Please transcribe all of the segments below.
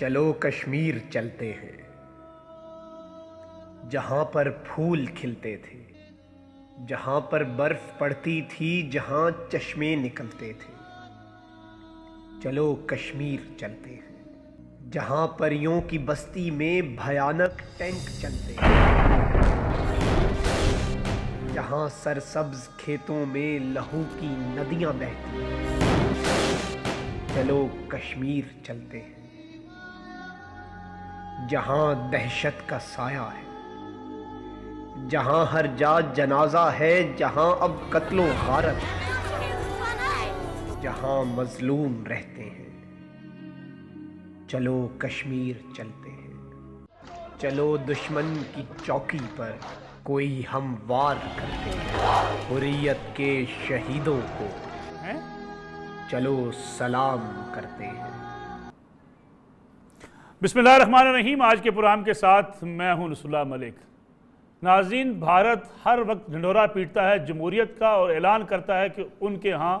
چلو کشمیر چلتے ہیں، جہاں پر پھول کھلتے تھے، جہاں پر برف پڑتی تھی، جہاں چشمے نکلتے تھے۔ چلو کشمیر چلتے ہیں، جہاں پریوں کی بستی میں بھیانک ٹینک چلتے ہیں، جہاں سرسبز کھیتوں میں لہو کی ندیاں بہتی ہیں۔ چلو کشمیر چلتے ہیں، جہاں دہشت کا سایہ ہے، جہاں ہر جا جنازہ ہے، جہاں اب قتل و غارت ہے، جہاں مظلوم رہتے ہیں۔ چلو کشمیر چلتے ہیں، چلو دشمن کی چوکی پر کوئی ہم وار کرتے ہیں، حریت کے شہیدوں کو چلو سلام کرتے ہیں۔ بسم اللہ الرحمن الرحیم۔ آج کے پروگرام کے ساتھ میں ہوں نصر اللہ ملک۔ ناظرین، بھارت ہر وقت ڈھنڈورا پیٹتا ہے جمہوریت کا اور اعلان کرتا ہے کہ ان کے ہاں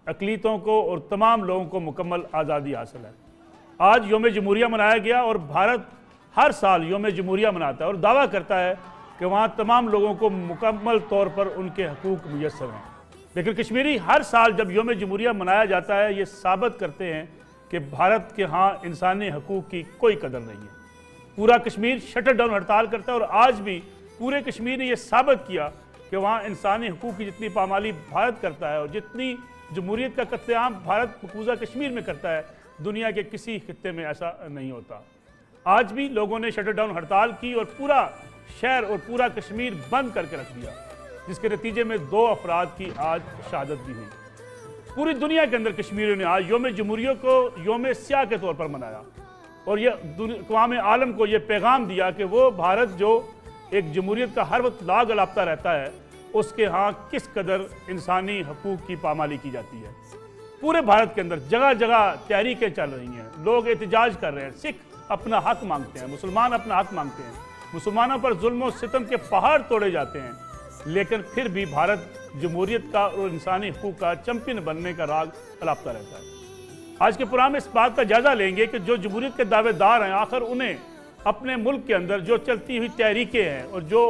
اقلیتوں کو اور تمام لوگوں کو مکمل آزادی حاصل ہے۔ آج یوم جمہوریہ منایا گیا اور بھارت ہر سال یوم جمہوریہ مناتا ہے اور دعویٰ کرتا ہے کہ وہاں تمام لوگوں کو مکمل طور پر ان کے حقوق میسر ہیں۔ لیکن کشمیری ہر سال جب یوم جمہوریہ منایا جاتا ہے یہ ثابت کرتے ہیں کہ بھارت کے ہاں انسانی حقوق کی کوئی قدر نہیں ہے۔ پورا کشمیر شٹر ڈاؤن ہڑتال کرتا ہے اور آج بھی پورے کشمیر نے یہ ثابت کیا کہ وہاں انسانی حقوق کی جتنی پامالی بھارت کرتا ہے اور جتنی جمہوریت کا قتل عام بھارت مقبوضہ کشمیر میں کرتا ہے، دنیا کے کسی خطے میں ایسا نہیں ہوتا۔ آج بھی لوگوں نے شٹر ڈاؤن ہڑتال کی اور پورا شہر اور پورا کشمیر بند کر کے رکھ دیا، جس کے نتیجے میں 2 افراد کی آج شہادت بھی ہوئی۔ پوری دنیا کے اندر کشمیریوں نے آج یوم جمہوریہ کو یوم سیاہ کے طور پر منایا اور یہ اقوام عالم کو یہ پیغام دیا کہ وہ بھارت جو ایک جمہوریت کا ہر وقت لاگ الاپتا رہتا ہے، اس کے ہاں کس قدر انسانی حقوق کی پامالی کی جاتی ہے۔ پورے بھارت کے اندر جگہ جگہ تحریکیں چل رہی ہیں، لوگ احتجاج کر رہے ہیں، سکھ اپنا حق مانگتے ہیں، مسلمان اپنا حق مانگتے ہیں، مسلمانوں پر ظلم و ستم کے پہاڑ توڑے جاتے ہیں، لیکن پھر بھی بھارت جمہوریت کا اور انسانی حقوق کا چمپئن بننے کا راگ الاپتا رہتا ہے۔ آج کے پروگرام میں اس بات کا جائزہ لیں گے کہ جو جمہوریت کے دعوے دار ہیں، آخر انہیں اپنے ملک کے اندر جو چلتی ہوئی تحریکیں ہیں اور جو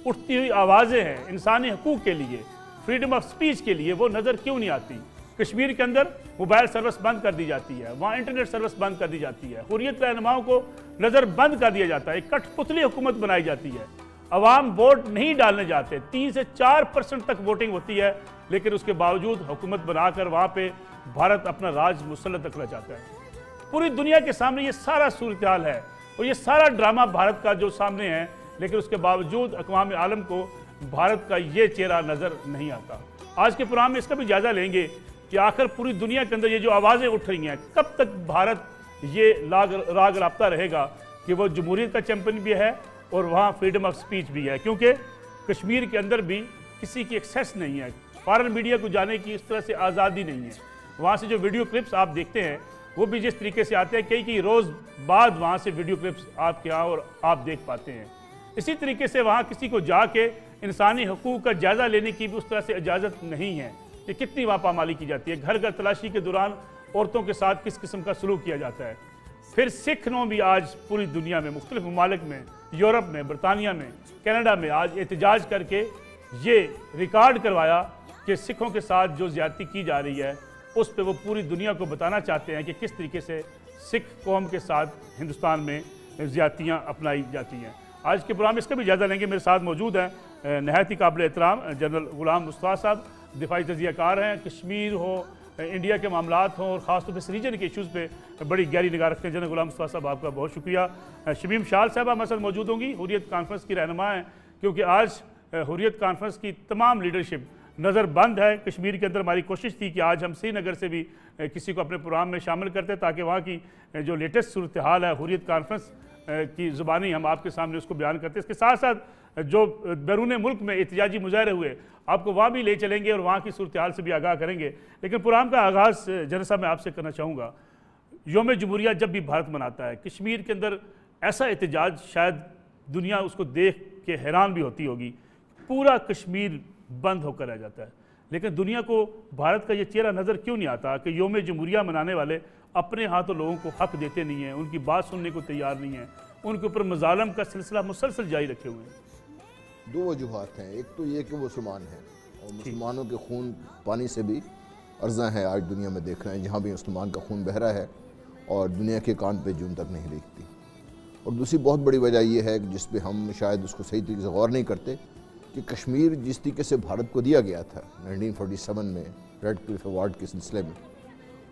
اٹھتی ہوئی آوازیں ہیں انسانی حقوق کے لیے، فریڈم آف سپیچ کے لیے، وہ نظر کیوں نہیں آتی؟ کشمیر کے اندر موبائل سروس بند کر دی جاتی ہے، وہاں انٹرنیٹ سروس بند کر دی جاتی ہے، حریت رہنماؤں کو نظر بند کر دیا جاتا ہے، ایک کٹ پتلی حکومت بنائی جاتی ہے، عوام ووٹ نہیں ڈالنے جاتے، 3 سے 4% تک ووٹنگ ہوتی ہے، لیکن اس کے باوجود حکومت بنا کر وہاں پہ بھارت اپنا راج مسلط رکھنا چاہتا ہے۔ پوری دنیا کے سامنے یہ سارا صورتحال ہے اور یہ سارا ڈرامہ بھارت کا جو سامنے ہے، لیکن اس کے باوجود اقوام عالم کو بھارت کا یہ چہرہ نظر نہیں آتا۔ آج کے پروگرام میں اس کا بھی جائزہ لیں گے کہ آخر پوری دنیا کے اندر یہ جو آوازیں اٹھ رہی ہیں، کب تک بھارت یہ راگ رابطہ رہے گا کہ وہ جمہوریت کا چیمپئن بھی ہے اور وہاں فریڈم آف سپیچ بھی ہے، کیونکہ کشمیر کے اندر بھی کسی کی ایکسیس نہیں ہے، فارن میڈیا کو جانے کی اس طرح سے آزادی نہیں ہے۔ وہاں سے جو ویڈیو کلپس آپ دیکھتے ہیں وہ بھی جس طریقے سے آتے ہیں، کئی روز بعد وہاں سے ویڈیو کلپس آپ کے ہاں اور آپ دیکھ پاتے ہیں۔ اسی طریقے سے وہاں کسی کو جا کے انسانی حقوق کا جائزہ لینے کی بھی اس طرح سے اجازت نہیں ہے کہ کتنی وہاں پامالی کی جاتی ہے، گھر گھر تلاشی کے دوران عورتوں کے ساتھ کس قسم کا سلوک کیا جاتا ہے۔ پھر سکھ نے بھی آج پوری دنیا میں مختلف ممالک میں، یورپ میں، برطانیہ میں، کینیڈا میں آج احتجاج کر کے یہ ریکارڈ کروایا کہ سکھوں کے ساتھ جو زیادتی کی جا رہی ہے اس پہ وہ پوری دنیا کو بتانا چاہتے ہیں کہ کس طریقے سے سکھ قوم کے ساتھ ہندوستان میں زیادتیاں اپنائی جاتی ہیں۔ آج کے پروگرام میں اس کا بھی جائزہ لیں گے۔ میرے ساتھ موجود ہیں نہایت ہی قابل احترام جنرل غلام مصطفیٰ صاحب، دفاعی تجزیہ کار ہیں، کشمیر ہو، انڈیا کے معاملات ہوں اور خاص طور پہ اس ریجن کے ایشوز پہ بڑی گہری نگاہ رکھتے ہیں۔ جنرل غلام مصطفیٰ صاحب، آپ کا بہت شکریہ۔ شمیم شال صاحبہ ہمارے ساتھ موجود ہوں گی، حریت کانفرنس کی رہنما ہیں، کیونکہ آج حریت کانفرنس کی تمام لیڈرشپ نظر بند ہے کشمیر کے اندر۔ ہماری کوشش تھی کہ آج ہم سری نگر سے بھی کسی کو اپنے پروگرام میں شامل کرتے تاکہ وہاں کی جو لیٹسٹ صورتحال ہے حریت کانفرنس کی زبانی ہم آپ کے سامنے اس کو بیان کرتے ہیں۔ اس کے ساتھ ساتھ جو بیرون ملک میں احتجاجی مظاہرے ہوئے آپ کو وہاں بھی لے چلیں گے اور وہاں کی صورتحال سے بھی آگاہ کریں گے۔ لیکن پروگرام کا آغاز جنرل صاحب میں آپ سے کرنا چاہوں گا۔ یوم جمہوریہ جب بھی بھارت مناتا ہے، کشمیر کے اندر ایسا احتجاج شاید دنیا اس کو دیکھ کے حیران بھی ہوتی ہوگی، پورا کشمیر بند ہو کر رہ جاتا ہے، لیکن دنیا کو بھارت کا یہ چہرہ نظر کیوں نہیں آتا کہ یوم جمہوریہ منانے والے اپنے ہاں تو لوگوں کو حق دیتے نہیں ہیں، ان کی بات سننے کو تیار نہیں ہیں، ان کے اوپر مظالم کا سلسلہ مسلسل جاری رکھے ہوئے ہیں؟ دو وجوہات ہیں. ایک تو یہ کہ وہ مسلمان ہیں اور مسلمانوں کے خون پانی سے بھی ارزاں ہے. آج دنیا میں دیکھ رہے ہیں جہاں بھی مسلمان کا خون بہہ رہا ہے اور دنیا کے کان پہ جون تک نہیں ریکھتی. اور دوسری بہت بڑی وجہ یہ ہے جس پہ ہم شاید اس کو صحیح طریقے سے غور نہیں کرتے کہ کشمیر جس طریقے سے بھارت کو دیا گیا تھا 1947 میں ریڈ کلف ایوارڈ کے سلسلے میں،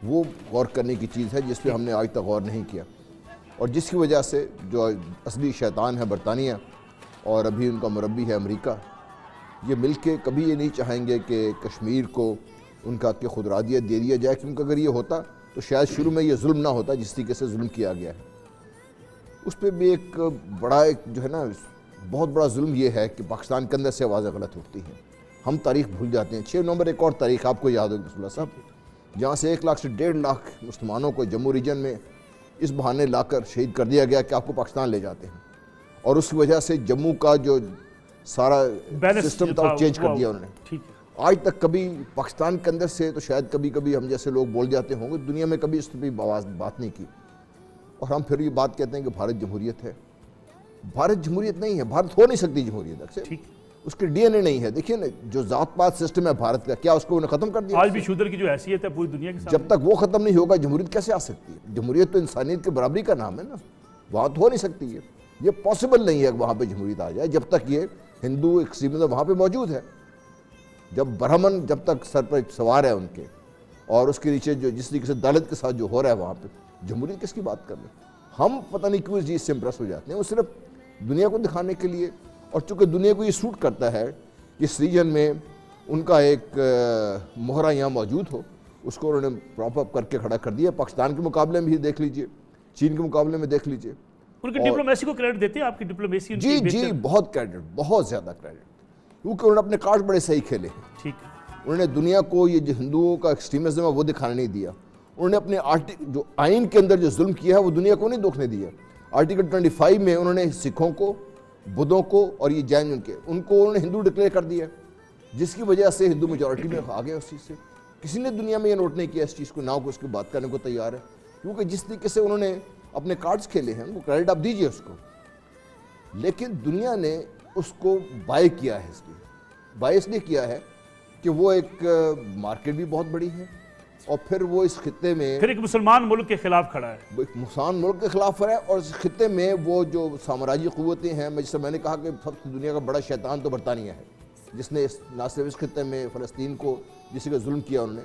وہ غور کرنے کی چیز ہے جس پہ ہم نے آج تک غور نہیں کیا، اور جس کی وجہ سے جو اصلی شیطان ہے برطانیہ اور ابھی ان کا مربی ہے امریکہ، یہ مل کے کبھی یہ نہیں چاہیں گے کہ کشمیر کو ان کا کہ خودارادیت دے دیا جائے، کیونکہ اگر یہ ہوتا تو شاید شروع میں یہ ظلم نہ ہوتا جس طریقے سے ظلم کیا گیا ہے. اس پہ بھی ایک بڑا جو ہے نا بہت بڑا ظلم یہ ہے کہ پاکستان کے اندر سے آوازیں غلط اٹھتی ہیں. ہم تاریخ بھول جاتے ہیں. 6 نومبر ایک اور تاریخ آپ کو یاد ہوگی رسول اللہ صاحب، جہاں سے 1 لاکھ سے 1.5 لاکھ مسلمانوں کو جموں ریجن میں اس بہانے لا کر شہید کر دیا گیا کہ آپ کو پاکستان لے جاتے ہیں، اور اس کی وجہ سے جموں کا جو سارا سسٹم تھا وہ چینج کر دیا انہوں نے. آج تک کبھی پاکستان کے اندر سے تو شاید کبھی کبھی ہم جیسے لوگ بول جاتے ہوں گے، دنیا میں کبھی اس پہ بات نہیں کی، اور ہم پھر یہ بات کہتے ہیں کہ بھارت جمہوریت ہے. بھارت جمہوریت نہیں ہے، بھارت ہو نہیں سکتی جمہوریت اکثر، اس کے ڈی این اے نہیں ہے. دیکھیے نا جو ذات پات سسٹم ہے بھارت کا، کیا اس کو انہیں ختم کر دیا؟ آج بھی شودر کی جو حیثیت ہے پوری دنیا کے سامنے، جب تک وہ ختم نہیں ہوگا جمہوریت کیسے آ سکتی ہے؟ جمہوریت تو انسانیت کے برابری کا نام ہے نا، وہاں تو ہو نہیں سکتی ہے. یہ پاسبل نہیں ہے کہ وہاں پہ جمہوریت آ جائے جب تک یہ ہندو ایکسٹریمزم وہاں پہ موجود ہے. جب برہمن جب تک سر پر سوار ہے ان کے، اور اس کے نیچے جو جس طریقے سے دلت کے ساتھ جو ہو رہا ہے وہاں پہ، جمہوریت کس کی بات کر رہے ہیں؟ ہم پتہ نہیں کیوں اس چیز سے امپریس ہو جاتے ہیں. وہ صرف دنیا کو دکھانے کے لیے، اور چونکہ دنیا کو یہ سوٹ کرتا ہے کہ اس ریجن میں ان کا ایک مہرہ یہاں موجود ہو، اس کو انہوں نے پراپ اپ کر کے کھڑا کر دیا. پاکستان کے مقابلے میں بھی دیکھ لیجئے، چین کے مقابلے میں دیکھ لیجئے. ان کی ڈپلومیسی کو کریڈٹ دیتے ہیں آپ کی ڈپلومیسی؟ جی بہت کریڈٹ، بہت زیادہ کریڈٹ، کیونکہ انہوں نے اپنے کارڈ بڑے صحیح کھیلے ہیں. ٹھیک، انہوں نے دنیا کو یہ جو ہندوؤں کا ایکسٹریمزم ہے وہ دکھانے نہیں دیا. انہوں نے اپنے جو آئین کے اندر جو ظلم کیا ہے وہ دنیا کو نہیں دیکھنے دیا. آرٹیکل 25 میں انہوں نے سکھوں کو، بدھوں کو اور یہ جین ان کو انہوں نے ہندو ڈکلیئر کر دیا، جس کی وجہ سے ہندو میجورٹی میں آ گئے اس چیز سے. کسی نے دنیا میں یہ نوٹ نہیں کیا اس چیز کو، نہ کو اس کی بات کرنے کو تیار ہے، کیونکہ جس طریقے سے انہوں نے اپنے کارڈز کھیلے ہیں وہ کریڈٹ آپ دیجئے اس کو. لیکن دنیا نے اس کو بائی کیا ہے، اس لیے کیا ہے کہ وہ ایک مارکیٹ بھی بہت بڑی ہے، اور پھر وہ اس خطے میں پھر ایک مسلمان ملک کے خلاف کھڑا ہے، ایک مسلمان ملک کے خلاف ہے، اور اس خطے میں وہ جو سامراجی قوتیں ہیں، جیسے میں نے کہا کہ سب سے دنیا کا بڑا شیطان تو برطانیہ ہے، جس نے نہ صرف اس خطے میں فلسطین کو جس کا ظلم کیا انہوں نے،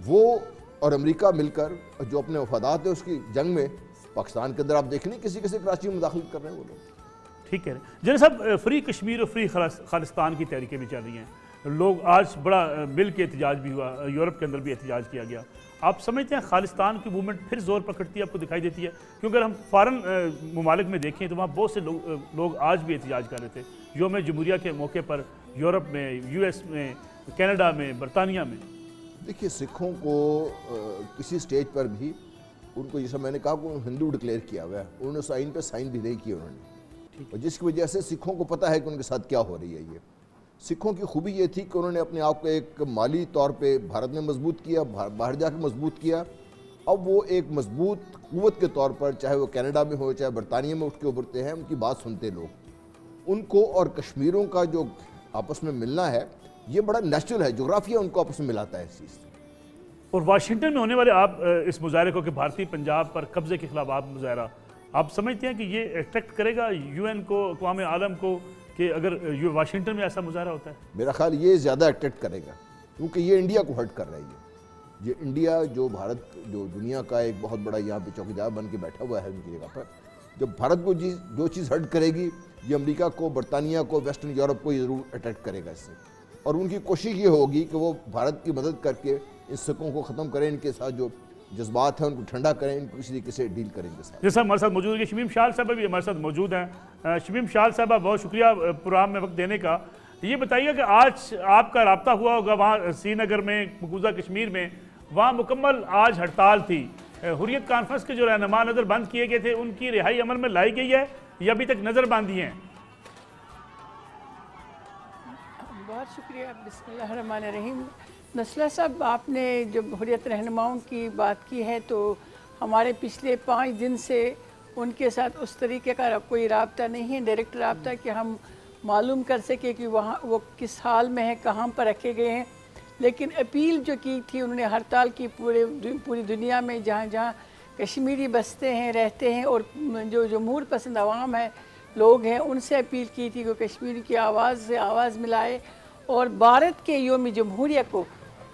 وہ اور امریکہ مل کر جو اپنے مفادات ہیں اس کی جنگ میں پاکستان کے اندر آپ دیکھ لیں کسی کراچی میں مداخلت کر رہے ہیں وہ لوگ. ٹھیک ہے جنرل صاحب، فری کشمیر اور فری خالصتان کی تحریکیں بھی چل رہی ہیں. لوگ آج بڑا مل کے احتجاج بھی ہوا، یورپ کے اندر بھی احتجاج کیا گیا. آپ سمجھتے ہیں خالصتان کی موومنٹ پھر زور پکڑتی ہے، آپ کو دکھائی دیتی ہے؟ کیونکہ اگر ہم فارن ممالک میں دیکھیں تو وہاں بہت سے لوگ آج بھی احتجاج کر رہے تھے یوم جمہوریہ کے موقع پر، یورپ میں، یو ایس میں، کینیڈا میں، برطانیہ میں. دیکھیے سکھوں کو کسی سٹیج پر بھی ان کو جیسا میں نے کہا کہ ہندو ڈکلیئر کیا ہوا ہے، انہوں نے اس آئین پہ سائن بھی نہیں کیا انہوں نے، اور جس کی وجہ سے سکھوں کو پتہ ہے کہ ان کے ساتھ کیا ہو رہی ہے. یہ سکھوں کی خوبی یہ تھی کہ انہوں نے اپنے آپ کو ایک مالی طور پہ بھارت میں مضبوط کیا، باہر جا کے مضبوط کیا. اب وہ ایک مضبوط قوت کے طور پر چاہے وہ کینیڈا میں ہو چاہے برطانیہ میں اٹھ کے ابھرتے ہیں، ان کی بات سنتے لوگ. ان کو اور کشمیروں کا جو آپس میں ملنا ہے یہ بڑا نیچرل ہے، جغرافیہ ان کو آپس میں ملاتا ہے اس چیز سے. اور واشنگٹن میں ہونے والے آپ اس مظاہرے کو کہ بھارتی پنجاب پر قبضے کے خلاف آپ مظاہرہ، آپ سمجھتے ہیں کہ یہ اٹریکٹ کرے گا یو این کو، اقوام عالم کو، کہ اگر واشنگٹن میں ایسا مظاہرہ ہوتا ہے؟ میرا خیال یہ زیادہ اٹریکٹ کرے گا، کیونکہ یہ انڈیا کو ہرٹ کر رہی ہے. یہ انڈیا جو بھارت جو دنیا کا ایک بہت بڑا یہاں پہ چوکیدار بن کے بیٹھا ہوا ہے ان کی جگہ پر، جب بھارت کو جو چیز ہرٹ کرے گی یہ امریکہ کو، برطانیہ کو، ویسٹرن یورپ کو یہ ضرور اٹریکٹ کرے گا اس سے. اور ان کی کوشش یہ ہوگی کہ وہ بھارت کی مدد کر کے اس سکوں کو ختم کریں، ان کے ساتھ جو جذبات ہیں ان کو ٹھنڈا کریں، ان کو کسی طریقے سے ڈیل کریں گے. جیسا ہمارے ساتھ موجود ہے شمیم شال صاحبہ بھی ہمارے ساتھ موجود ہیں. شمیم شال صاحبہ بہت شکریہ پروگرام میں وقت دینے کا. یہ بتائیے کہ آج آپ کا رابطہ ہوا ہوگا وہاں سری نگر میں، مقبوضہ کشمیر میں، وہاں مکمل آج ہڑتال تھی. حریت کانفرنس کے جو رہنما نظر بند کیے گئے تھے ان کی رہائی عمل میں لائی گئی ہے یا ابھی تک نظر باندھی ہیں؟ بہت شکریہ. بسم اللہ الرحمن الرحیم. نسلہ صاحب، آپ نے جب حریت رہنماؤں کی بات کی ہے تو ہمارے پچھلے 5 دن سے ان کے ساتھ اس طریقے کا کوئی رابطہ نہیں ہے، ڈائریکٹ رابطہ، کہ ہم معلوم کر سکے کہ وہاں وہ کس حال میں ہیں، کہاں پر رکھے گئے ہیں۔ لیکن اپیل جو کی تھی انہوں نے ہڑتال کی پوری دنیا میں جہاں جہاں کشمیری بستے ہیں، رہتے ہیں، اور جو جمہور پسند عوام ہے، لوگ ہیں، ان سے اپیل کی تھی کہ کشمیر کی آواز سے آواز ملائے، اور بھارت کے یوم جمہوریہ کو،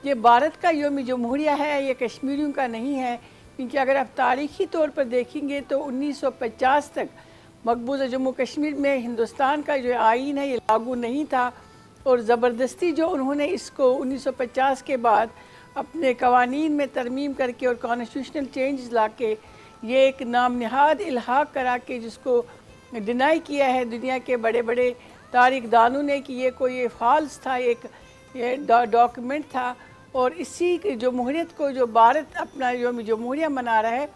یہ بھارت کا یوم جمہوریہ ہے، یہ کشمیریوں کا نہیں ہے، کیونکہ اگر آپ تاریخی طور پر دیکھیں گے تو 1950 تک مقبوضہ جموں کشمیر میں ہندوستان کا جو آئین ہے یہ لاگو نہیں تھا، اور زبردستی جو انہوں نے اس کو 1950 کے بعد اپنے قوانین میں ترمیم کر کے اور کانسٹیٹیوشنل چینجز لا کے یہ ایک نام نہاد الحاق کرا کے جس کو ڈینائی کیا ہے دنیا کے بڑے بڑے تاریخ دانوں نے کہ یہ کوئی فالس تھا، ایک ڈاکیومنٹ تھا، اور اسی جمہوریت کو جو بھارت اپنا یوم جمہوریہ منا رہا ہے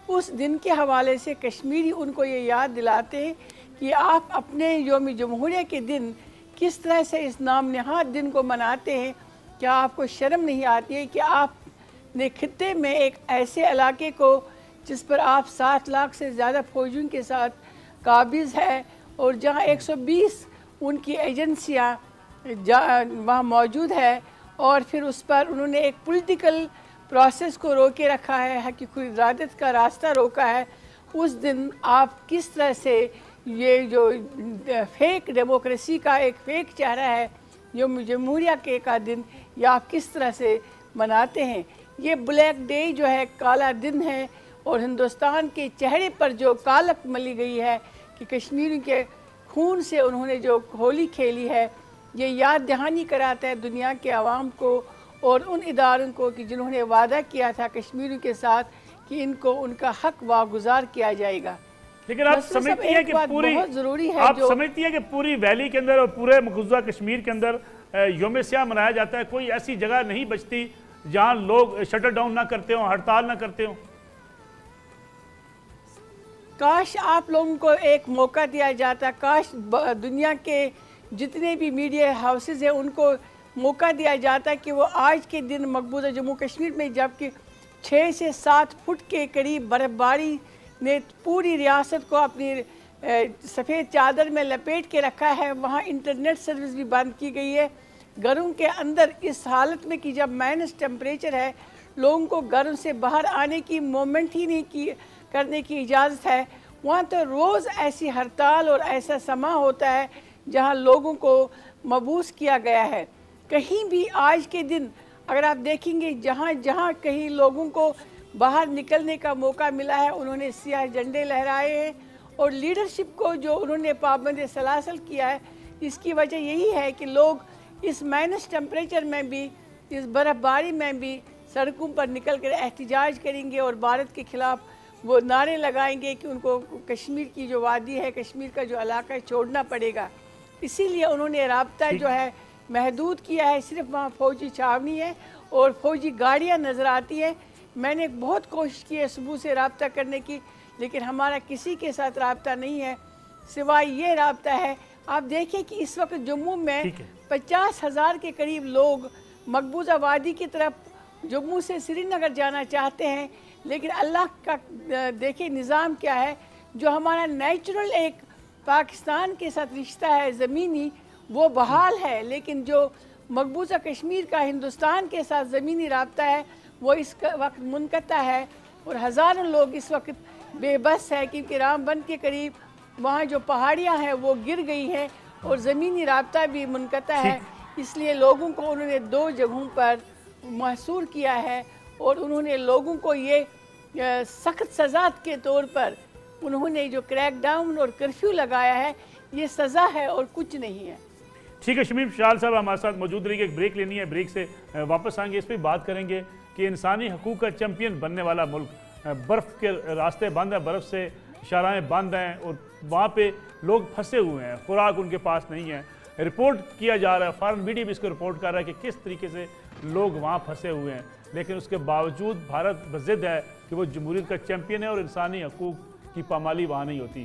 اس دن کے حوالے سے کشمیری ان کو یہ یاد دلاتے ہیں کہ آپ اپنے یوم جمہوریہ کے دن کس طرح سے اس نام نہاد دن کو مناتے ہیں۔ کیا آپ کو شرم نہیں آتی ہے کہ آپ نے خطے میں ایک ایسے علاقے کو جس پر آپ 7 لاکھ سے زیادہ فوجیوں کے ساتھ قابض ہے، اور جہاں 120 ان کی ایجنسیاں وہاں موجود ہے، اور پھر اس پر انہوں نے ایک پولیٹیکل پروسیس کو روکے رکھا ہے، حقیقی ارادت کا راستہ روکا ہے، اس دن آپ کس طرح سے یہ جو فیک ڈیموکریسی کا ایک فیک چہرہ ہے یوم جمہوریہ کے کا دن، یہ آپ کس طرح سے مناتے ہیں؟ یہ بلیک ڈے جو ہے کالا دن ہے، اور ہندوستان کے چہرے پر جو کالک ملی گئی ہے کہ کشمیری کے خون سے انہوں نے جو ہولی کھیلی ہے، یہ یاد دہانی کراتا ہے دنیا کے عوام کو اور ان اداروں کو کہ جنہوں نے وعدہ کیا تھا کشمیریوں کے ساتھ کہ ان کو ان کا حق واگزار کیا جائے گا۔ لیکن آپ سمجھتی ہیں کہ پوری ویلی کے اندر اور پورے مقبوضہ کشمیر کے اندر یوم سیاہ منایا جاتا ہے، کوئی ایسی جگہ نہیں بچتی جہاں لوگ شٹر ڈاؤن نہ کرتے ہوں، ہڑتال نہ کرتے ہوں؟ کاش آپ لوگوں کو ایک موقع دیا جاتا، کاش دنیا کے جتنے بھی میڈیا ہاؤسز ہیں ان کو موقع دیا جاتا کہ وہ آج کے دن مقبوضہ جموں کشمیر میں جبکہ 6 سے 7 فٹ کے قریب برف باری نے پوری ریاست کو اپنی سفید چادر میں لپیٹ کے رکھا ہے، وہاں انٹرنیٹ سروس بھی بند کی گئی ہے، گھروں کے اندر اس حالت میں کہ جب مائنس ٹیمپریچر ہے، لوگوں کو گھروں سے باہر آنے کی مومنٹ ہی نہیں کرنے کی اجازت ہے، وہاں تو روز ایسی ہڑتال اور ایسا سما ہوتا ہے جہاں لوگوں کو مبعوث کیا گیا ہے۔ کہیں بھی آج کے دن اگر آپ دیکھیں گے جہاں جہاں کہیں لوگوں کو باہر نکلنے کا موقع ملا ہے انہوں نے سیاہ جھنڈے لہرائے ہیں، اور لیڈرشپ کو جو انہوں نے پابند سلاسل کیا ہے، اس کی وجہ یہی ہے کہ لوگ اس مائنس ٹیمپریچر میں بھی، اس برف باری میں بھی سڑکوں پر نکل کر احتجاج کریں گے اور بھارت کے خلاف وہ نعرے لگائیں گے کہ ان کو کشمیر کی جو وادی ہے، کشمیر کا جو علاقہ ہے چھوڑنا پڑے گا۔ اسی لیے انہوں نے رابطہ جو ہے محدود کیا ہے، صرف وہاں فوجی چھاونی ہے اور فوجی گاڑیاں نظر آتی ہیں۔ میں نے بہت کوشش کی ہے صبح سے رابطہ کرنے کی، لیکن ہمارا کسی کے ساتھ رابطہ نہیں ہے سوائے یہ رابطہ ہے۔ آپ دیکھیں کہ اس وقت جموں میں 50,000 کے قریب لوگ مقبوضہ وادی کی طرف جموں سے سری نگر جانا چاہتے ہیں، لیکن اللہ کا دیکھیں نظام کیا ہے، جو ہمارا نیچرل ایک پاکستان کے ساتھ رشتہ ہے زمینی وہ بحال ہے، لیکن جو مقبوضہ کشمیر کا ہندوستان کے ساتھ زمینی رابطہ ہے وہ اس وقت منقطع ہے، اور ہزاروں لوگ اس وقت بے بس ہے کیونکہ رام بند کے قریب وہاں جو پہاڑیاں ہیں وہ گر گئی ہیں اور زمینی رابطہ بھی منقطع ہے۔ اس لیے لوگوں کو انہوں نے 2 جگہوں پر محصور کیا ہے، اور انہوں نے لوگوں کو یہ سخت سزا کے طور پر انہوں نے جو کریک ڈاؤن اور کرفیو لگایا ہے، یہ سزا ہے اور کچھ نہیں ہے۔ ٹھیک ہے، شمیم شال صاحب ہمارے ساتھ موجود رہی، ایک بریک لینی ہے، بریک سے واپس آئیں گے، اس پہ بات کریں گے کہ انسانی حقوق کا چیمپئن بننے والا ملک، برف کے راستے بند ہیں، برف سے شاہراہیں بند ہیں، اور وہاں پہ لوگ پھنسے ہوئے ہیں، خوراک ان کے پاس نہیں ہے، رپورٹ کیا جا رہا ہے، فارن میڈیا بھی اس کو رپورٹ کر رہا ہے کہ کس طریقے سے لوگ وہاں پھنسے ہوئے ہیں، لیکن اس کے باوجود بھارت بضد ہے کہ وہ جمہوریت کا چیمپئن ہے اور انسانی حقوق کی پامالی وہاں نہیں ہوتی۔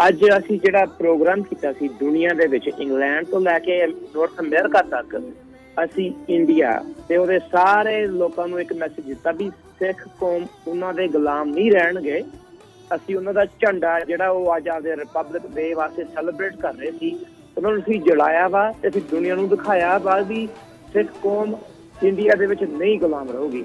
ਅੱਜ ਅਸੀਂ ਜਿਹੜਾ ਪ੍ਰੋਗਰਾਮ ਕੀਤਾ ਸੀ ਦੁਨੀਆ ਦੇ ਵਿੱਚ ਇੰਗਲੈਂਡ ਤੋਂ ਲੈ ਕੇ ਨਾਰਥ ਅਮਰੀਕਾ ਤੱਕ, ਅਸੀਂ ਇੰਡੀਆ ਤੇ ਉਹਦੇ ਸਾਰੇ ਲੋਕਾਂ ਨੂੰ ਇੱਕ ਮੈਸੇਜ ਦਿੱਤਾ ਵੀ ਸਿੱਖ ਕੌਮ ਉਹਨਾਂ ਦੇ ਗੁਲਾਮ ਨਹੀਂ ਰਹਿਣਗੇ। ਅਸੀਂ ਉਹਨਾਂ ਦਾ ਝੰਡਾ ਜਿਹੜਾ ਉਹ ਅੱਜ ਆਪਦੇ ਰਿਪਬਲਿਕ ਡੇ ਵਾਸਤੇ ਸੈਲੀਬ੍ਰੇਟ ਕਰ ਰਹੇ ਸੀ, ਉਹਨਾਂ ਨੂੰ ਅਸੀਂ ਜਲਾਇਆ ਵਾ ਤੇ ਅਸੀਂ ਦੁਨੀਆ ਨੂੰ ਦਿਖਾਇਆ ਵਾ ਵੀ ਸਿੱਖ ਕੌਮ ਇੰਡੀਆ ਦੇ ਵਿੱਚ ਨਹੀਂ ਗੁਲਾਮ ਰਹੂਗੀ।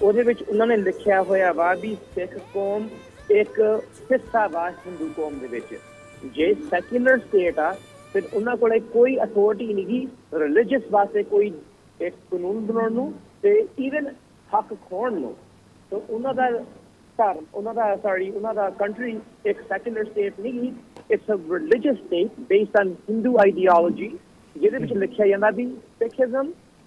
ਉਹਦੇ ਵਿੱਚ ਉਹਨਾਂ ਨੇ ਲਿਖਿਆ ਹੋਇਆ ਵਾ ਵੀ ਸਿੱਖ ਕੌਮ ਇੱਕ ਹਿੱਸਾ ਵਾ ਹਿੰਦੂ ਕੌਮ ਦੇ ਵਿੱਚ। ਜੇ ਸੈਕੂਲਰ ਸਟੇਟ ਆ ਫਿਰ ਉਹਨਾਂ ਕੋਲ ਕੋਈ ਅਥਾਰਟੀ ਨਹੀਂ ਗੀ ਰਿਲੀਜੀਅਸ ਵਾਸਤੇ ਕੋਈ ਇੱਕ ਕਾਨੂੰਨ ਬਣਾਉਣ ਨੂੰ ਤੇ ਈਵਨ ਹੱਕ ਖੋਣ ਨੂੰ। ਤਾਂ ਉਹਨਾਂ ਦਾ ਧਰਮ, ਉਹਨਾਂ ਦਾ ਕੰਟਰੀ ਇੱਕ ਸੈਕੂਲਰ ਸਟੇਟ ਨਹੀਂ ਗੀ, it's a religious state based on Hindu ideology, ਜਿਹਦੇ ਵਿੱਚ ਲਿਖਿਆ ਜਾਂਦਾ ਵੀ ਸਿੱਖੀਜ਼ਮ,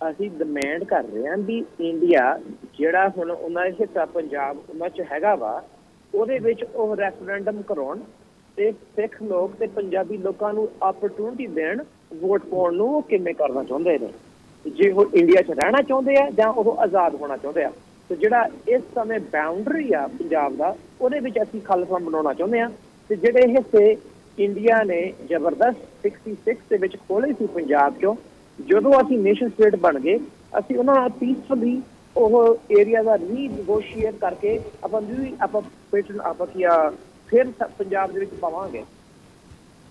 ਅਸੀਂ ਡਿਮਾਂਡ ਕਰ ਰਹੇ ਹਾਂ ਵੀ ਇੰਡੀਆ ਜਿਹੜਾ ਹੁਣ ਉਹਨਾਂ ਦਾ ਹਿੱਸਾ ਪੰਜਾਬ ਉਹਨਾਂ 'ਚ ਹੈਗਾ ਵਾ, ਉਹਦੇ ਵਿੱਚ ਉਹ ਰੈਫਰੈਂਡਮ ਕਰਾਉਣ ਤੇ ਸਿੱਖ ਲੋਕ ਤੇ ਪੰਜਾਬੀ ਲੋਕਾਂ ਨੂੰ ਆਪਰਚੁਨਿਟੀ ਦੇਣ ਵੋਟ ਪਾਉਣ ਨੂੰ। ਉਹ ਕਿਵੇਂ ਕਰਨਾ ਚਾਹੁੰਦੇ ਨੇ, ਜੇ ਉਹ ਇੰਡੀਆ 'ਚ ਰਹਿਣਾ ਚਾਹੁੰਦੇ ਆ ਜਾਂ ਉਹ ਆਜ਼ਾਦ ਹੋਣਾ ਚਾਹੁੰਦੇ ਆ। ਤੇ ਜਿਹੜਾ ਇਸ ਸਮੇਂ ਬਾਉਂਡਰੀ ਆ ਪੰਜਾਬ ਦਾ, ਉਹਦੇ ਵਿੱਚ ਅਸੀਂ ਖਾਲਿਸਤਾਨ ਬਣਾਉਣਾ ਚਾਹੁੰਦੇ ਆ। ਤੇ ਜਿਹੜੇ ਹਿੱਸੇ ਇੰਡੀਆ ਨੇ ਜ਼ਬਰਦਸਤ 66 ਦੇ ਵਿੱਚ ਖੋਲ੍ਹੇ ਸੀ ਪੰਜਾਬ 'ਚੋਂ, ਜਦੋਂ ਅਸੀਂ ਨੇਸ਼ਨ ਸਟੇਟ ਬਣ ਗਏ, ਅਸੀਂ ਉਹਨਾਂ ਨਾਲ ਪੀਸਫੁਲੀ ਉਹ ਏਰੀਆ ਦਾ ਰੀਨੇਗੋਸ਼ੀਏਟ ਕਰਕੇ ਆਪਾਂ ਫਿਰ ਪੰਜਾਬ ਦੇ ਵਿੱਚ ਪਾਵਾਂਗੇ।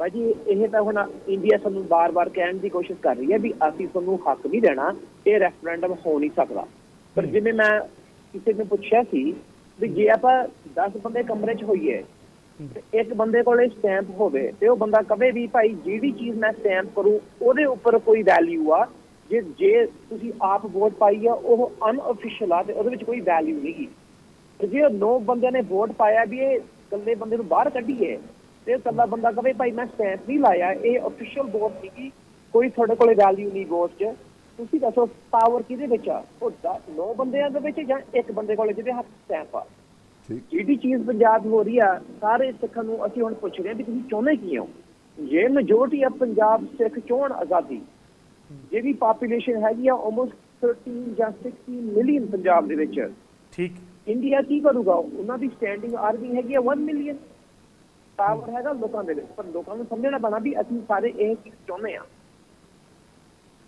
ਭਾਜੀ, ਇਹ ਤਾਂ ਹੁਣ ਇੰਡੀਆ ਸਾਨੂੰ ਬਾਰ-ਬਾਰ ਕਹਿਣ ਦੀ ਕੋਸ਼ਿਸ਼ ਕਰ ਰਹੀ ਹੈ ਵੀ ਅਸੀਂ ਤੁਹਾਨੂੰ ਹੱਕ ਨਹੀਂ ਦੇਣਾ, ਇਹ ਰੈਫਰੈਂਡਮ ਹੋ ਨਹੀਂ ਸਕਦਾ। ਪਰ ਜਿਵੇਂ ਮੈਂ ਕਿਸੇ ਨੇ ਪੁੱਛਿਆ ਸੀ ਵੀ ਜੇ ਆਪਾਂ 10 ਬੰਦੇ ਕਮਰੇ 'ਚ ਹੋਈਏ ਤੇ ਇੱਕ ਬੰਦੇ ਕੋਲੇ ਸਟੈਂਪ ਹੋਵੇ ਤੇ ਉਹ ਬੰਦਾ ਕਵੇ ਵੀ ਭਾਈ ਜਿਹੜੀ ਚੀਜ਼ ਮੈਂ ਸਟੈਂਪ ਕਰੂੰ ਉਹਦੇ ਉੱਪਰ ਕੋਈ ਵੈਲਿਊ ਆ, ਜੇ ਤੁਸੀਂ ਆਪ ਵੋਟ ਪਾਈ ਆ ਉਹ ਅਨਅਫੀਸ਼ੀਅਲ ਆ ਤੇ ਉਹਦੇ ਵਿੱਚ ਕੋਈ ਵੈਲਿਊ ਨਹੀਂ ਗੀ। ਤੇ ਜੇ 9 ਬੰਦਿਆਂ ਨੇ ਵੋਟ ਪਾਇਆ ਵੀ ਇਹ ਇਕੱਲੇ ਬੰਦੇ ਨੂੰ ਬਾਹਰ ਕੱਢੀਏ ਤੇ ਇਕੱਲਾ ਬੰਦਾ ਕਵੇ ਭਾਈ ਮੈਂ ਸਟੈਂਪ ਨਹੀਂ ਲਾਇਆ, ਇਹ ਅਫੀਸ਼ੀਅਲ ਵੋਟ ਨਹੀਂ ਗੀ, ਕੋਈ ਤੁਹਾਡੇ ਕੋਲੇ ਵੈਲਿਊ ਨਹੀਂ ਵੋਟ 'ਚ, ਤੁਸੀਂ ਦੱਸੋ ਪਾਵਰ ਕਿਹਦੇ ਵਿੱਚ ਆ? ਉਹ 9 ਬੰਦਿਆਂ ਦੇ ਵਿੱਚ ਜਾਂ ਇੱਕ ਬੰਦੇ ਕੋਲੇ ਜਿਹਦੇ ਹੱਥ ਸਟੈਂਪ ਆ? ਜਿਹੜੀ ਚੀਜ਼ ਪੰਜਾਬ ਹੋ ਰਹੀ ਆ, ਸਾਰੇ ਸਿੱਖਾਂ ਨੂੰ ਅਸੀਂ ਹੁਣ ਪੁੱਛ ਰਹੇ ਹਾਂ ਵੀ ਤੁਸੀਂ ਚਾਹੁੰਦੇ ਕੀ ਹੋ? ਜੇ ਮੈਜੋਰਟੀ ਆ ਪੰਜਾਬ ਸਿੱਖ ਚਾਹੁਣ ਆਜ਼ਾਦੀ, ਜਿਹੜੀ ਪਾਪੂਲੇਸ਼ਨ ਹੈਗੀ ਆ ਆਲਮੋਸਟ 13 ਜਾਂ 16 ਮਿਲੀਅਨ ਪੰਜਾਬ ਦੇ ਵਿੱਚ, ਠੀਕ, ਇੰਡੀਆ ਕੀ ਕਰੂਗਾ? ਉਹਨਾਂ ਦੀ ਸਟੈਂਡਿੰਗ ਆਰਮੀ ਹੈਗੀ ਆ 1 ਮਿਲੀਅਨ, ਪਾਵਰ ਹੈਗਾ ਲੋਕਾਂ ਦੇ ਵਿੱਚ, ਪਰ ਲੋਕਾਂ ਨੂੰ ਸਮਝਣਾ ਪੈਣਾ ਵੀ ਅਸੀਂ ਸਾਰੇ ਇਹ ਚੀਜ਼ ਚਾਹੁੰਦੇ ਹਾਂ।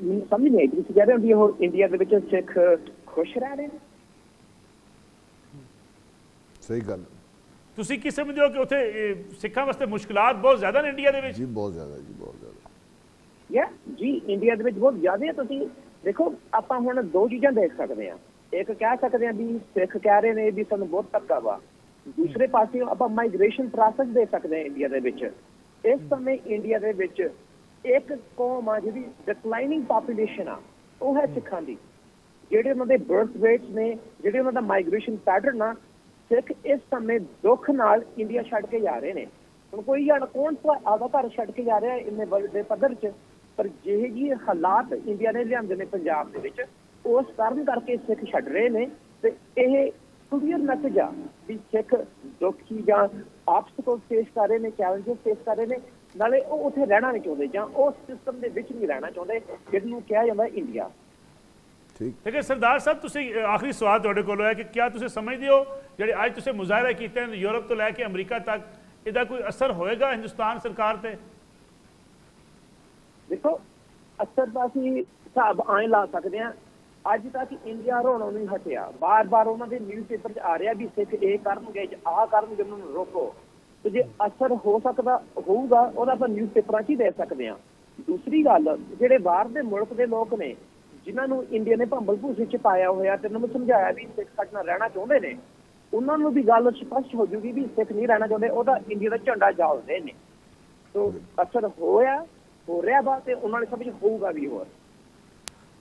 ਸਮਝ ਨਹੀਂ ਆਈ ਤੁਸੀਂ ਕਹਿ ਰਹੇ ਹੋ ਵੀ ਉਹ ਇੰਡੀਆ ਦੇ ਵਿੱਚ ਸਿੱਖ ਖੁਸ਼ ਰਹਿ ਰਹੇ ਨੇ? ਸਹੀ ਗੱਲ। ਤੁਸੀਂ ਕੀ ਸਮਝਦੇ ਹੋ ਕਿ ਉੱਥੇ ਸਿੱਖਾਂ ਵਾਸਤੇ ਮੁਸ਼ਕਲਾਤ ਬਹੁਤ ਜ਼ਿਆਦਾ ਨੇ ਇੰਡੀਆ ਦੇ ਵਿੱਚ? ਜੀ ਬਹੁਤ ਜ਼ਿਆਦਾ, ਜੀ ਬਹੁਤ ਜ਼ਿਆਦਾ। ਜੀ ਇੰਡੀਆ ਦੇ ਵਿੱਚ ਬਹੁਤ ਜ਼ਿਆਦਾ। ਤੁਸੀਂ ਦੇਖੋ, ਆਪਾਂ ਹੁਣ 2 ਚੀਜ਼ਾਂ ਦੇਖ ਸਕਦੇ ਹਾਂ। ਇੱਕ ਕਹਿ ਸਕਦੇ ਹਾਂ ਵੀ ਸਿੱਖ ਕਹਿ ਰਹੇ ਨੇ ਵੀ ਸਾਨੂੰ ਬਹੁਤ ਧੱਕਾ ਵਾ, ਦੂਸਰੇ ਪਾਸੇ ਆਪਾਂ ਮਾਈਗ੍ਰੇਸ਼ਨ ਪ੍ਰੋਸੈਸ ਦੇਖ ਸਕਦੇ ਹਾਂ ਇੰਡੀਆ ਦੇ ਵਿੱਚ। ਇਸ ਸਮੇਂ ਇੰਡੀਆ ਦੇ ਵਿੱਚ ਇੱਕ ਕੌਮ ਆ ਜਿਹਦੀ ਡਿਕਲਾਈਨਿੰਗ ਪਾਪੂਲੇਸ਼ਨ ਆ, ਉਹ ਹੈ ਸਿੱਖਾਂ ਦੀ। ਜਿਹੜੇ ਉਹਨਾਂ ਦੇ ਬਰਥ ਰੇਟਸ ਨੇ, ਜਿਹੜੇ ਉਹਨਾਂ ਦਾ ਮਾਈਗ੍ਰੇਸ਼ਨ ਪੈਟਰਨ ਆ, ਸਿੱਖ ਇਸ ਸਮੇਂ ਦੁੱਖ ਨਾਲ ਇੰਡੀਆ ਛੱਡ ਕੇ ਜਾ ਰਹੇ ਨੇ। ਹੁਣ ਕੋਈ ਜਾਣ ਕੌਣ ਆਪਦਾ ਘਰ ਛੱਡ ਕੇ ਜਾ ਰਿਹਾ ਇੰਨੇ ਵੱਡੇ ਪੱਧਰ 'ਚ, ਪਰ ਜਿਹੇ ਜਿਹੇ ਹਾਲਾਤ ਇੰਡੀਆ ਨੇ ਲਿਆਂਦੇ ਨੇ ਪੰਜਾਬ ਦੇ ਵਿੱਚ, ਉਸ ਕਾਰਨ ਕਰਕੇ ਸਿੱਖ ਛੱਡ ਰਹੇ ਨੇ। ਤੇ ਇਹ ਕਲੀਅਰ ਮੈਸੇਜ ਆ ਵੀ ਸਿੱਖ ਦੁੱਖੀ ਜਾਂ ਆਬਸਟਕਲ ਫੇਸ ਕਰ ਰਹੇ ਨੇ, ਚੈਲੰਜਸ ਫੇਸ ਕਰ ਰਹੇ ਨੇ, ਨਾਲੇ ਉਹ ਉੱਥੇ ਰਹਿਣਾ ਨਹੀਂ ਚਾਹੁੰਦੇ ਜਾਂ ਉਸ ਸਿਸਟਮ ਦੇ ਵਿੱਚ ਨਹੀਂ ਰਹਿਣਾ ਚਾਹੁੰਦੇ ਜਿਹਨੂੰ ਕਿਹਾ ਜਾਂਦਾ ਇੰਡੀਆ। ਠੀਕ ਹੈ ਸਰਦਾਰ ਸਾਹਿਬ, ਤੁਸੀਂ ਆਖਰੀ ਸਵਾਲ ਤੁਹਾਡੇ ਕੋਲ ਹੈ ਕਿ ਕਿਆ ਤੁਸੀਂ ਸਮਝਦੇ ਹੋ ਜਿਹੜੇ ਅੱਜ ਤੁਸੀਂ ਮੁਜ਼ਾਹਰੇ ਕੀਤੇ ਹਨ ਯੂਰਪ ਤੋਂ ਲੈ ਕੇ ਅਮਰੀਕਾ ਤੱਕ, ਇਹਦਾ ਕੋਈ ਅਸਰ ਹੋਏਗਾ ਹਿੰਦੁਸਤਾਨ ਸਰਕਾਰ ਤੇ? ਦੇਖੋ, ਅਸਰ ਦਾ ਅਸੀਂ ਹਿਸਾਬ ਐਂ ਲਾ ਸਕਦੇ ਹਾਂ, ਅੱਜ ਤੱਕ ਇੰਡੀਆ ਰੋਣੋਂ ਨਹੀਂ ਹਟਿਆ। ਬਾਰ-ਬਾਰ ਉਹਨਾਂ ਦੇ ਨਿਊਜ਼ਪੇਪਰ 'ਚ ਆ ਰਿਹਾ ਵੀ ਸਿੱਖ ਇਹ ਕਰਨਗੇ, ਆਹ ਕਰਨਗੇ, ਉਹਨਾਂ ਨੂੰ ਰੋਕੋ। ਤੇ ਜੇ ਅਸਰ ਹੋ ਸਕਦਾ ਹੋਊਗਾ ਉਹਦਾ ਆਪਾਂ ਨਿਊਜ਼ਪੇਪਰਾਂ 'ਚ ਹੀ ਦੇ ਸਕਦੇ ਹਾਂ। ਦੂਸਰੀ ਗੱਲ, ਜਿਹੜੇ ਬਾਹਰ ਦੇ ਮੁਲਕ ਦੇ ਲੋਕ ਨੇ ਜਿਨ੍ਹਾਂ ਨੂੰ ਇੰਡੀਆ ਨੇ ਭੰਬਲ ਭੂਸੇ 'ਚ ਪਾਇਆ ਹੋਇਆ ਤੇ ਉਹਨਾਂ ਨੂੰ ਸਮਝਾਇਆ ਵੀ ਸਿੱਖ ਸਾਡੇ ਨਾਲ ਰਹਿਣਾ ਚਾਹੁੰਦੇ ਨੇ, ਉਹਨਾਂ ਨੂੰ ਵੀ ਗੱਲ ਸਪਸ਼ਟ ਹੋ ਜੂਗੀ ਵੀ ਸਿੱਖ ਨਹੀਂ ਰਹਿਣਾ ਚਾਹੁੰਦੇ, ਉਹਦਾ ਇੰਡੀਆ ਦਾ ਝੰਡਾ ਜਾਲਦੇ ਨੇ। ਤੋ ਅਸਰ ਹੋ ਰਿਹਾ ਵਾ ਤੇ ਉਹਨਾਂ ਨੇ ਸਮਝ ਹੋਊਗਾ ਵੀ। ਹੋਰ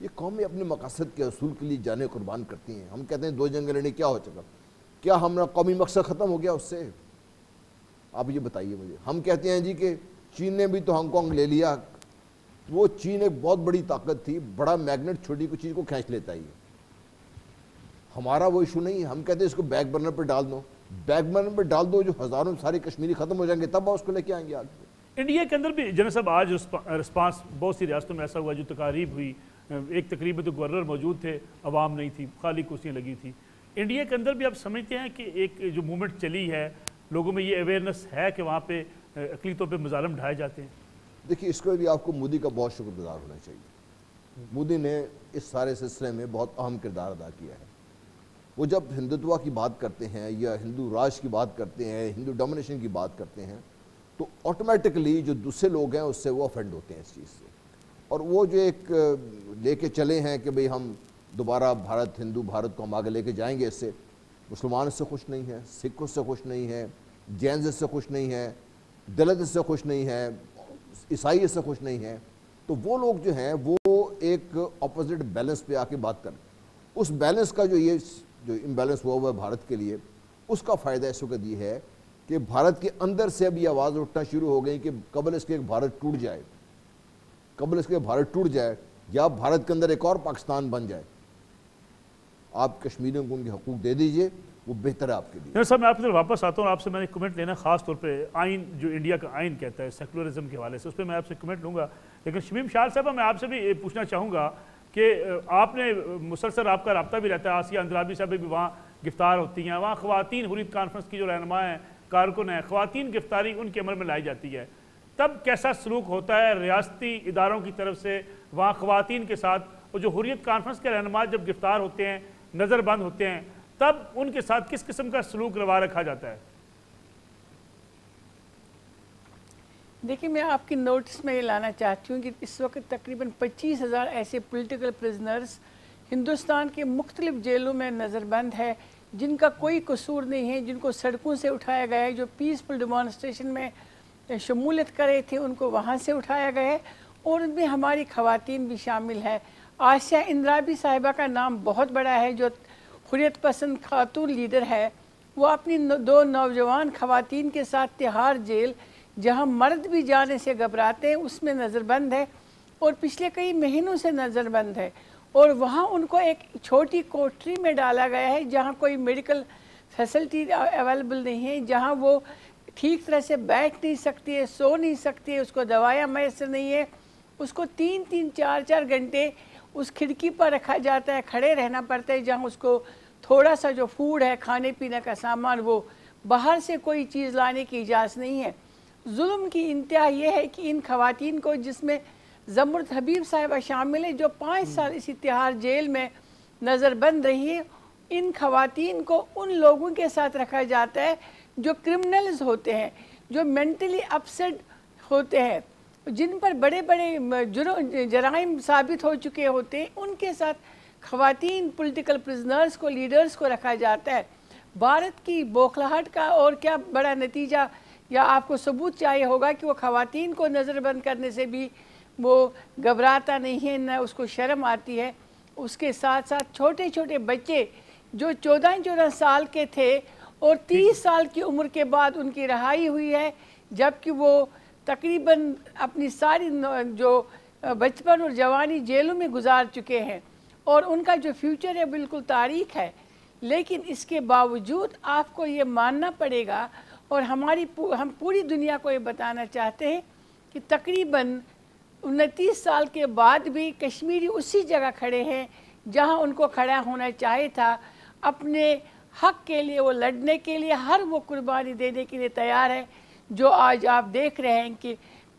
یہ قومیں اپنے مقاصد کے اصول کے لیے جانیں قربان کرتی ہیں. ہم کہتے ہیں 2 جنگیں لڑیں کیا ہو چکا, کیا ہمارا قومی مقصد ختم ہو گیا اس سے؟ آپ یہ بتائیے مجھے. ہم کہتے ہیں جی کہ چین نے بھی تو ہانگ کانگ لے لیا. وہ چین ایک بہت بڑی طاقت تھی, بڑا میگنیٹ چھوٹی کو چیز کو کھینچ لیتا ہے. ہمارا وہ ایشو نہیں ہے. ہم کہتے ہیں اس کو بیک برنر پہ ڈال دو, بیک برنر پہ ڈال دو, جو ہزاروں سارے کشمیری ختم ہو جائیں گے تب اس کو لے کے آئیں گے آگے. انڈیا کے اندر بھی جنرل صاحب آج رسپانس بہت سی ریاستوں میں ایسا ہوا جو تقاریب ہوئی, ایک تقریب میں تو گورنر موجود تھے, عوام نہیں تھی, خالی کرسیاں لگی تھی. انڈیا کے اندر بھی آپ سمجھتے ہیں کہ ایک جو موومنٹ چلی ہے, لوگوں میں یہ اویئرنیس ہے کہ وہاں پہ اقلیتوں پہ مظالم ڈھائے جاتے ہیں؟ دیکھیے اس کو بھی آپ کو مودی کا بہت شکر گزار ہونا چاہیے. مودی نے اس سارے سلسلے میں بہت اہم کردار ادا کیا ہے. وہ جب ہندوتوا کی بات کرتے ہیں یا ہندو راج کی بات کرتے ہیں, ہندو ڈومینیشن کی بات کرتے ہیں, تو آٹومیٹکلی جو دوسرے لوگ ہیں اس سے وہ افینڈ ہوتے ہیں اس چیز سے. اور وہ جو ایک لے کے چلے ہیں کہ بھئی ہم دوبارہ بھارت, ہندو بھارت کو ہم آگے لے کے جائیں گے, اس سے مسلمان اس سے خوش نہیں ہیں, سکھ اس سے خوش نہیں ہیں, جینز اس سے خوش نہیں ہیں, دلت اس سے خوش نہیں ہیں, عیسائی اس سے خوش نہیں ہیں. تو وہ لوگ جو ہیں وہ ایک اپوزٹ بیلنس پہ آ کے بات کریں. اس بیلنس کا جو امبیلنس ہوا ہے بھارت کے لیے, اس کا فائدہ اس وقت یہ ہے کہ بھارت کے اندر سے اب یہ آواز اٹھنا شروع ہو گئی کہ قبل اس کے بھارت ٹوٹ جائے, قبل اس کے بھارت ٹوٹ جائے یا بھارت کے اندر ایک اور پاکستان بن جائے, آپ کشمیریوں کو ان کے حقوق دے دیجئے, وہ بہتر ہے آپ کے لیے. صاحب میں آپ کی طرف واپس آتا ہوں, آپ سے میں نے کمنٹ لینا خاص طور پہ آئین, جو انڈیا کا آئین کہتا ہے سیکولرزم کے حوالے سے, اس پہ میں آپ سے کمنٹ لوں گا. لیکن شمیم شال صاحبہ میں آپ سے بھی پوچھنا چاہوں گا کہ آپ نے مسلسل آپ کا رابطہ بھی رہتا ہے, آسیہ اندرابی صاحب بھی وہاں گرفتار ہوتی ہیں, وہاں خواتین حریت کانفرنس کی جو رہنما ہیں, کارکن ہیں, خواتین گرفتاری ان کے عمل میں لائی جاتی ہے, تب کیسا سلوک ہوتا ہے ریاستی اداروں کی طرف سے وہاں خواتین کے ساتھ؟ اور جو حریت کانفرنس کے رہنما جب گرفتار ہوتے ہیں, نظر بند ہوتے ہیں, تب ان کے ساتھ کس قسم کا سلوک روا رکھا جاتا ہے؟ دیکھیں میں آپ کی نوٹس میں یہ لانا چاہتی ہوں کہ اس وقت تقریباً 25,000 ایسے پولیٹیکل پرزنرز ہندوستان کے مختلف جیلوں میں نظر بند ہے, جن کا کوئی قصور نہیں ہے, جن کو سڑکوں سے اٹھایا گیا ہے, جو پیسفل ڈیمانسٹریشن میں شمولیت کرے تھے ان کو وہاں سے اٹھایا گیا ہے, اور ان میں ہماری خواتین بھی شامل ہے. آسیہ اندرابی صاحبہ کا نام بہت بڑا ہے, جو حریت پسند خاتون لیڈر ہے. وہ اپنی 2 نوجوان خواتین کے ساتھ تہاڑ جیل, جہاں مرد بھی جانے سے گھبراتے ہیں, اس میں نظر بند ہے, اور پچھلے کئی مہینوں سے نظر بند ہے. اور وہاں ان کو ایک چھوٹی کوٹری میں ڈالا گیا ہے جہاں کوئی میڈیکل فیسلٹی اویلیبل نہیں ہے, جہاں وہ ٹھیک طرح سے بیٹھ نہیں سکتی ہے, سو نہیں سکتی ہے, اس کو دوائیاں میسر نہیں ہے, اس کو 3-3 4-4 گھنٹے اس کھڑکی پر رکھا جاتا ہے, کھڑے رہنا پڑتا ہے, جہاں اس کو تھوڑا سا جو فوڈ ہے, کھانے پینے کا سامان, وہ باہر سے کوئی چیز لانے کی اجازت نہیں ہے. ظلم کی انتہا یہ ہے کہ ان خواتین کو, جس میں زمرد حبیب صاحبہ شامل ہے جو 5 سال اسی تہاڑ جیل میں نظر بند رہی ہے, ان خواتین کو ان لوگوں کے ساتھ رکھا جاتا ہے جو کرمنلز ہوتے ہیں, جو مینٹلی اپسیٹ ہوتے ہیں, جن پر بڑے بڑے جرائم ثابت ہو چکے ہوتے ہیں, ان کے ساتھ خواتین پولیٹیکل پرزنرز کو, لیڈرز کو رکھا جاتا ہے. بھارت کی بوکھلاہٹ کا اور کیا بڑا نتیجہ یا آپ کو ثبوت چاہیے ہوگا کہ وہ خواتین کو نظر بند کرنے سے بھی وہ گھبراتا نہیں ہے, نہ اس کو شرم آتی ہے. اس کے ساتھ ساتھ چھوٹے چھوٹے بچے جو 14 سال کے تھے اور 30 سال کی عمر کے بعد ان کی رہائی ہوئی ہے, جبکہ وہ تقریباً اپنی ساری جو بچپن اور جوانی جیلوں میں گزار چکے ہیں, اور ان کا جو فیوچر ہے بالکل تاریک ہے. لیکن اس کے باوجود آپ کو یہ ماننا پڑے گا, اور ہم پوری دنیا کو یہ بتانا چاہتے ہیں کہ تقریباً 29 سال کے بعد بھی کشمیری اسی جگہ کھڑے ہیں جہاں ان کو کھڑا ہونا چاہیے تھا. اپنے حق کے لیے وہ لڑنے کے لیے ہر وہ قربانی دینے کے لیے تیار ہے, جو آج آپ دیکھ رہے ہیں کہ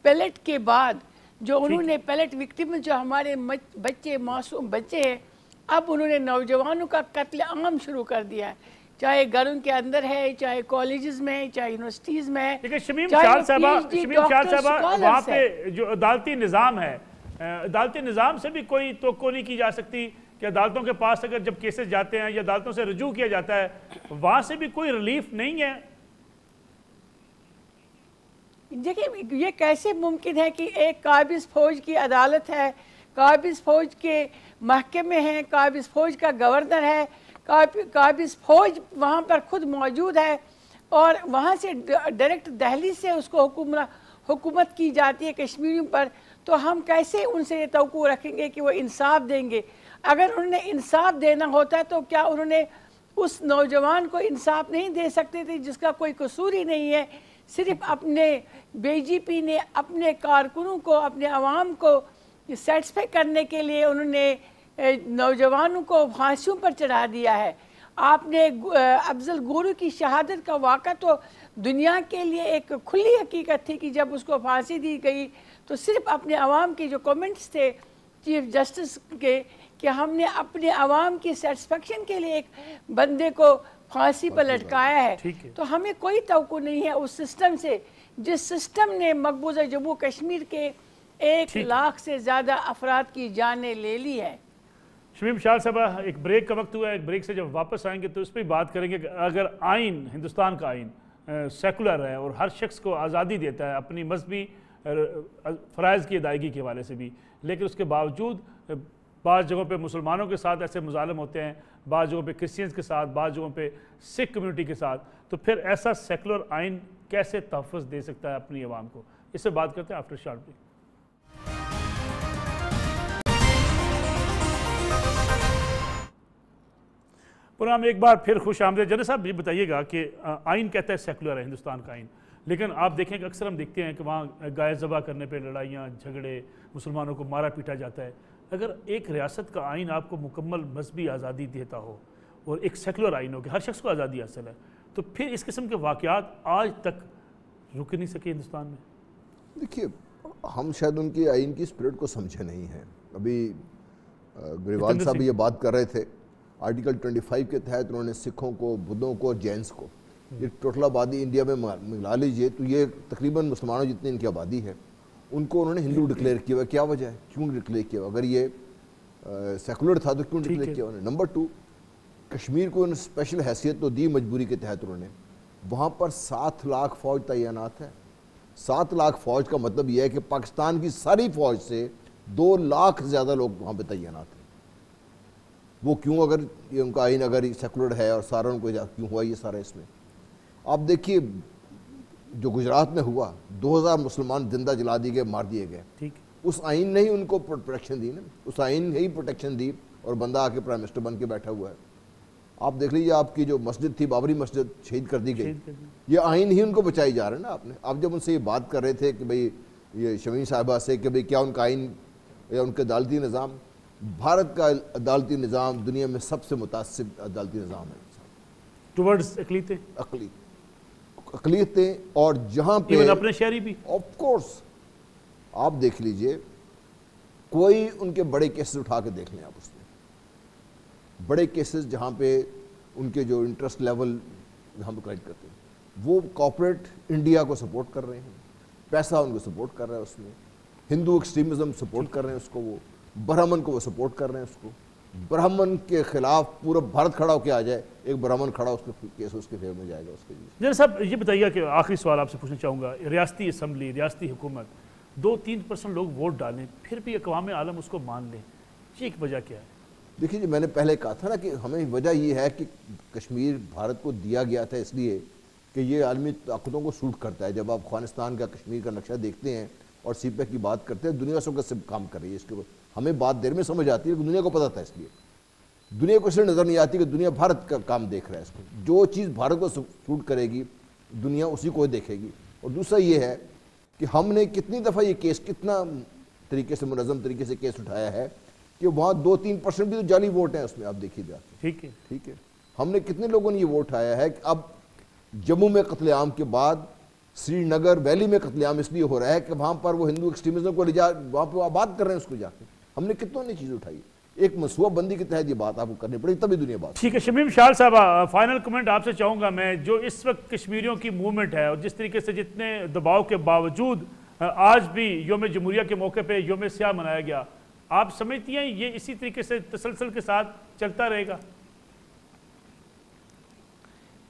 پیلٹ کے بعد جو انہوں نے پیلٹ وکٹم جو ہمارے بچے, معصوم بچے ہیں, اب انہوں نے نوجوانوں کا قتل عام شروع کر دیا ہے, چاہے گھروں کے اندر ہے, چاہے کالجز میں ہے, چاہے یونیورسٹیز میں ہے. لیکن شمیم شال صاحبہ وہاں پہ جو عدالتی نظام ہے, عدالتی نظام سے بھی کوئی توقع نہیں کی جا سکتی کہ عدالتوں کے پاس اگر جب کیسز جاتے ہیں یا عدالتوں سے رجوع کیا جاتا ہے, وہاں سے بھی کوئی ریلیف نہیں ہے. دیکھیں یہ کیسے ممکن ہے کہ ایک قابض فوج کی عدالت ہے, قابض فوج کے محکمے ہیں، قابض فوج کا گورنر ہے، قابض فوج وہاں پر خود موجود ہے، اور وہاں سے ڈائریکٹ دہلی سے اس کو حکومت کی جاتی ہے کشمیریوں پر، تو ہم کیسے ان سے یہ توقع رکھیں گے کہ وہ انصاف دیں گے؟ اگر انہوں نے انصاف دینا ہوتا تو کیا انہوں نے اس نوجوان کو انصاف نہیں دے سکتے تھے جس کا کوئی قصور ہی نہیں ہے؟ صرف اپنے بی جے پی نے اپنے کارکنوں کو، اپنے عوام کو سیٹسفائی کرنے کے لیے انہوں نے نوجوانوں کو پھانسیوں پر چڑھا دیا ہے۔ آپ نے افضل گورو کی شہادت کا واقعہ تو دنیا کے لیے ایک کھلی حقیقت تھی کہ جب اس کو پھانسی دی گئی تو صرف اپنے عوام کے جو کمنٹس تھے چیف جسٹس کے کہ ہم نے اپنے عوام کی سیٹسفیکشن کے لیے ایک بندے کو پھانسی پر لٹکایا ہے، تو ہمیں کوئی توقع نہیں ہے اس سسٹم سے جس سسٹم نے مقبوضہ جموں کشمیر کے 1 لاکھ سے زیادہ افراد کی جانیں لے لی ہے۔ شمیم شال صاحبہ، ایک بریک کا وقت ہوا ہے، ایک بریک سے جب واپس آئیں گے تو اس پہ بات کریں گے کہ اگر آئین، ہندوستان کا آئین سیکولر ہے اور ہر شخص کو آزادی دیتا ہے اپنی مذہبی فرائض کی ادائیگی کے حوالے سے بھی، لیکن اس کے باوجود بعض جگہوں پہ مسلمانوں کے ساتھ ایسے مظالم ہوتے ہیں، بعض جگہوں پہ کرسچنز کے ساتھ، بعض جگہوں پہ سکھ کمیونٹی کے ساتھ، تو پھر ایسا سیکولر آئین کیسے تحفظ دے سکتا ہے اپنی عوام کو؟ اس سے بات کرتے ہیں آفٹر شارٹ بریک۔ پروگرام ایک بار پھر خوش آمدید۔ جنرل صاحب یہ بتائیے گا کہ آئین کہتا ہے سیکولر ہے ہندوستان کا آئین، لیکن آپ دیکھیں کہ اکثر ہم دیکھتے ہیں کہ وہاں گائے ذبح کرنے پہ لڑائیاں، جھگڑے، مسلمانوں کو مارا پیٹا جاتا ہے۔ اگر ایک ریاست کا آئین آپ کو مکمل مذہبی آزادی دیتا ہو اور ایک سیکولر آئین ہو کہ ہر شخص کو آزادی حاصل ہے، تو پھر اس قسم کے واقعات آج تک رک نہیں سکے ہندوستان میں؟ دیکھیے، ہم شاید ان کی آئین کی اسپرٹ کو سمجھے نہیں ہیں۔ ابھی گریوال صاحب یہ بات کر رہے تھے، آرٹیکل 25 کے تحت انہوں نے سکھوں کو، بدھوں کو، جینس کو، یہ ٹوٹل آبادی انڈیا میں ملا لیجئے تو یہ تقریباً مسلمانوں جتنی ان کی آبادی ہے، ان کو انہوں نے ہندو ڈکلیئر کیا ہوا۔ کیا وجہ ہے؟ کیوں ڈکلیئر کیا ہوا؟ اگر یہ سیکولر تھا تو کیوں ڈکلیئر کیا انہوں نے؟ نمبر 2، کشمیر کو انہوں نے اسپیشل حیثیت تو دی مجبوری کے تحت انہوں نے، وہاں پر 7 لاکھ فوج تعینات ہے۔ 7 لاکھ فوج کا مطلب یہ ہے کہ پاکستان کی ساری فوج سے 2 لاکھ زیادہ لوگ وہاں پہ تعینات ہیں۔ وہ کیوں؟ اگر یہ ان کا آئین اگر سیکولر ہے اور سارا ان کو کیوں ہوا یہ سارا اس میں؟ آپ دیکھیے جو گجرات میں ہوا، 2000 مسلمان زندہ جلا دیے گئے، مار دیے گئے۔ اس آئین نے ہی ان کو پروٹیکشن دی نا، اس آئین نے ہی پروٹیکشن دی، اور بندہ آ کے پرائم منسٹر بن کے بیٹھا ہوا ہے۔ آپ دیکھ لیجیے آپ کی جو مسجد تھی، بابری مسجد، شہید کر دی گئی، یہ آئین ہی ان کو بچائی جا رہا ہے نا۔ آپ نے اب جب ان سے یہ بات کر رہے تھے کہ بھئی یہ شمیم صاحبہ سے کہ بھئی کیا ان کا آئین یا ان کا عدالتی نظام، بھارت کا عدالتی نظام دنیا میں سب سے متعصب عدالتی نظام ہے ٹورڈز اقلیتیں، اور جہاں پہ اپنے شہری بھی آف کورس آپ دیکھ لیجئے، کوئی ان کے بڑے کیسز اٹھا کے دیکھ لیں آپ، اس میں بڑے کیسز جہاں پہ ان کے جو انٹرسٹ لیول جہاں پہ کلیکٹ کرتے ہیں، وہ کارپوریٹ انڈیا کو سپورٹ کر رہے ہیں، پیسہ ان کو سپورٹ کر رہا ہے، اس میں ہندو ایکسٹریمزم سپورٹ کر رہے ہیں اس کو، وہ برہمن کو وہ سپورٹ کر رہے ہیں اس کو، برہمن کے خلاف پورا بھارت کھڑا ہو کے آ جائے، ایک برہمن کھڑا اس کے کیس اس کے فیور میں جائے گا اس کے لیے۔ جنرل صاحب یہ بتائیے کہ آخری سوال آپ سے پوچھنا چاہوں گا، ریاستی اسمبلی، ریاستی حکومت 2-3% لوگ ووٹ ڈالیں پھر بھی اقوام عالم اس کو مان لیں، یہ ایک وجہ کیا ہے؟ دیکھیے جی، میں نے پہلے کہا تھا نا کہ ہمیں وجہ یہ ہے کہ کشمیر بھارت کو دیا گیا تھا اس لیے کہ یہ عالمی طاقتوں کو سوٹ کرتا ہے۔ جب آپ افغانستان کا کشمیر کا نقشہ دیکھتے ہیں اور سی پیک کی بات کرتے ہیں، دنیا سب کا سب کام کر رہی ہے اس کے اوپر، ہمیں بات دیر میں سمجھ آتی ہے کہ دنیا کو پتہ تھا، اس لیے دنیا کو اس لیے نظر نہیں آتی کہ دنیا بھارت کا کام دیکھ رہا ہے اس کو، جو چیز بھارت کو سوٹ کرے گی دنیا اسی کو دیکھے گی۔ اور دوسرا یہ ہے کہ ہم نے کتنی دفعہ یہ کیس کتنا طریقے سے منظم طریقے سے کیس اٹھایا ہے کہ وہاں 2-3% بھی تو جعلی ووٹ ہیں اس میں، آپ دیکھیے جا کے، ٹھیک ہے، ہم نے کتنے لوگوں نے یہ ووٹ اٹھایا ہے کہ اب جموں میں قتل عام کے بعد سری نگر ویلی میں قتل عام اس لیے ہو رہا ہے کہ وہاں پر وہ ہندو ایکسٹریمزم کو وہاں پہ آباد کر رہے ہیں اس کو جا کے۔ ہم نے کتنوں نے چیز اٹھائی، ایک منصوبہ بندی کے تحت یہ بات آپ کو کرنی پڑی تبھی دنیا بات۔ ٹھیک ہے شمیم شال صاحب، فائنل کمنٹ آپ سے چاہوں گا میں، جو اس وقت کشمیریوں کی موومنٹ ہے اور جس طریقے سے جتنے دباؤ کے باوجود آج بھی یوم جمہوریہ کے موقع پہ یوم سیاہ منایا گیا، آپ سمجھتی ہیں یہ اسی طریقے سے تسلسل کے ساتھ چلتا رہے گا؟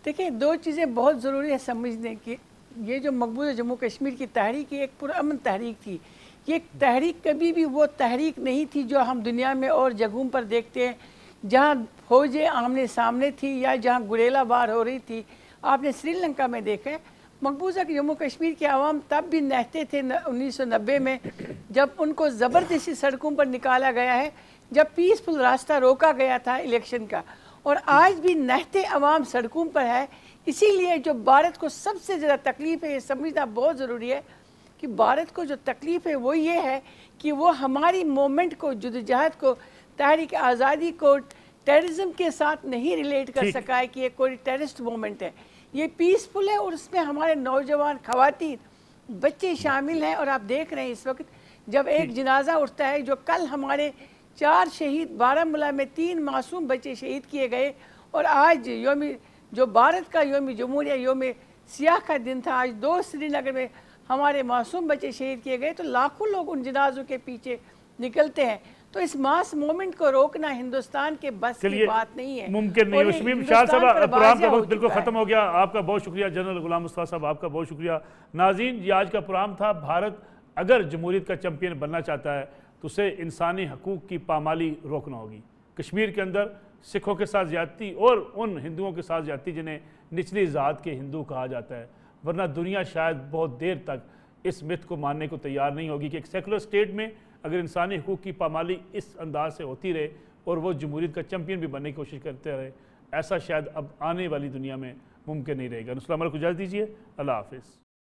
دیکھیں، 2 چیزیں بہت ضروری ہے سمجھنے کی۔ یہ جو مقبوضہ جموں کشمیر کی تحریک ایک پرامن تحریک تھی، یہ تحریک کبھی بھی وہ تحریک نہیں تھی جو ہم دنیا میں اور جگہوں پر دیکھتے ہیں جہاں فوجیں آمنے سامنے تھی یا جہاں گریلا وار ہو رہی تھی. آپ نے سری لنکا میں دیکھا ہے مقبوضہ جموں کشمیر کے عوام تب بھی نہتے تھے 1990 میں جب ان کو زبردستی سڑکوں پر نکالا گیا ہے, جب پیسفل راستہ روکا گیا تھا الیکشن کا, اور آج بھی نہتے عوام سڑکوں پر ہے. اسی لیے جو بھارت کو سب سے زیادہ تکلیف ہے, یہ سمجھنا بہت ضروری ہے کہ بھارت کو جو تکلیف ہے وہ یہ ہے کہ وہ ہماری مومنٹ کو, جدوجہد کو, تحریک آزادی کو ٹیررزم کے ساتھ نہیں ریلیٹ کر سکا ہے کہ یہ کوئی ٹیررسٹ مومنٹ ہے. یہ پیسفل ہے اور اس میں ہمارے نوجوان, خواتین, بچے شامل ہیں. اور آپ دیکھ رہے ہیں اس وقت جب ایک جنازہ اٹھتا ہے, جو کل ہمارے 4 شہید, بارہمولہ میں 3 معصوم بچے شہید کیے گئے, اور آج جو بھارت کا یوم جمہوریہ, یوم سیاہ کا دن تھا, آج 2 سری نگر میں ہمارے معصوم بچے شہید کیے گئے, تو لاکھوں لوگ ان جنازوں کے پیچھے نکلتے ہیں. تو اس ماس مومنٹ کو روکنا ہندوستان کے بس کی بات نہیں ہے, ممکن نہیں. شمیم شاہ صاحب, پروگرام کا وقت بالکل ختم ہو گیا. آپ کا بہت شکریہ. جنرل غلام مصطفیٰ صاحب, آپ کا بہت شکریہ. ناظرین, یہ آج کا پروگرام تھا. بھارت اگر جمہوریت کا چیمپئن بننا چاہتا ہے تو اسے انسانی حقوق کی پامالی روکنا ہوگی. کشمیر کے اندر سکھوں کے ساتھ زیادتی اور ان ہندوؤں کے ساتھ زیادتی جنہیں نچلی ذات کے ہندو کہا جاتا ہے, ورنہ دنیا شاید بہت دیر تک اس مت کو ماننے کو تیار نہیں ہوگی کہ ایک سیکولر سٹیٹ میں اگر انسانی حقوق کی پامالی اس انداز سے ہوتی رہے اور وہ جمہوریت کا چیمپئن بھی بننے کی کوشش کرتے رہے, ایسا شاید اب آنے والی دنیا میں ممکن نہیں رہے گا. السلام علیکم, اجازت دیجیے. اللہ حافظ.